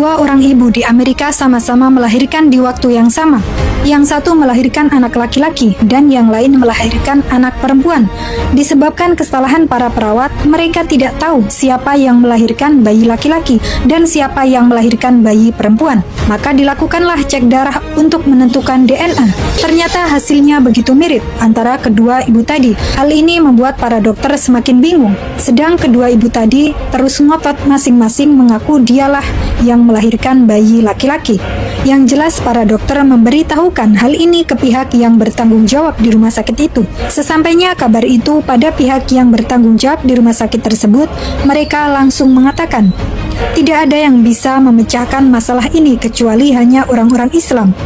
Dua orang ibu di Amerika sama-sama melahirkan di waktu yang sama. Yang satu melahirkan anak laki-laki dan yang lain melahirkan anak perempuan. Disebabkan kesalahan para perawat, mereka tidak tahu siapa yang melahirkan bayi laki-laki dan siapa yang melahirkan bayi perempuan. Maka dilakukanlah cek darah untuk menentukan DNA. Ternyata hasilnya begitu mirip antara kedua ibu tadi. Hal ini membuat para dokter semakin bingung. Sedang kedua ibu tadi terus ngotot masing-masing mengaku dialah yang melahirkan bayi laki-laki. Yang jelas para dokter memberitahukan hal ini ke pihak yang bertanggung jawab di rumah sakit itu. Sesampainya kabar itu pada pihak yang bertanggung jawab di rumah sakit tersebut, mereka langsung mengatakan, tidak ada yang bisa memecahkan masalah ini kecuali hanya orang-orang Islam.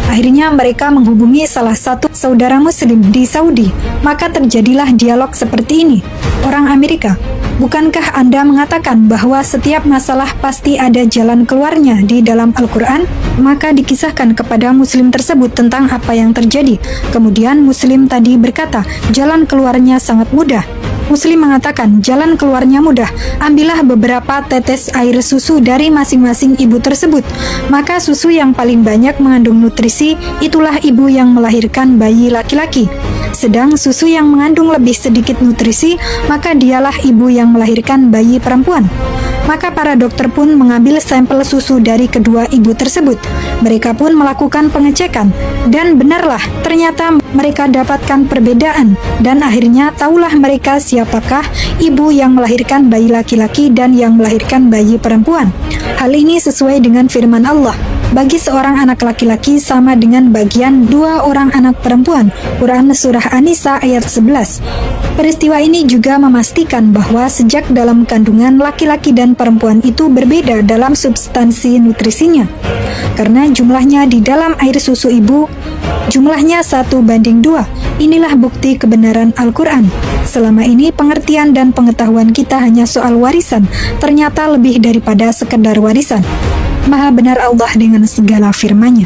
Akhirnya mereka menghubungi salah satu saudara muslim di Saudi. Maka terjadilah dialog seperti ini. Orang Amerika, bukankah Anda mengatakan bahwa setiap masalah pasti ada jalan keluarnya di dalam Al-Quran? Maka dikisahkan kepada muslim tersebut tentang apa yang terjadi. Kemudian muslim tadi berkata, jalan keluarnya sangat mudah. Muslim mengatakan, jalan keluarnya mudah. Ambillah beberapa tetes air susu dari masing-masing ibu tersebut. Maka susu yang paling banyak mengandung nutrisi, itulah ibu yang melahirkan bayi laki-laki. Sedang susu yang mengandung lebih sedikit nutrisi, maka dialah ibu yang melahirkan bayi perempuan. Maka para dokter pun mengambil sampel susu dari kedua ibu tersebut. Mereka pun melakukan pengecekan. Dan benarlah, ternyata mereka dapatkan perbedaan. Dan akhirnya tahulah mereka siapakah ibu yang melahirkan bayi laki-laki dan yang melahirkan bayi perempuan. Hal ini sesuai dengan firman Allah. Bagi seorang anak laki-laki sama dengan bagian dua orang anak perempuan. Quran Surah An-Nisa ayat 11. Peristiwa ini juga memastikan bahwa sejak dalam kandungan laki-laki dan perempuan itu berbeda dalam substansi nutrisinya. Karena jumlahnya di dalam air susu ibu, jumlahnya 1:2. Inilah bukti kebenaran Al-Quran. Selama ini pengertian dan pengetahuan kita hanya soal warisan, ternyata lebih daripada sekedar warisan. Maha benar Allah dengan segala firman-Nya.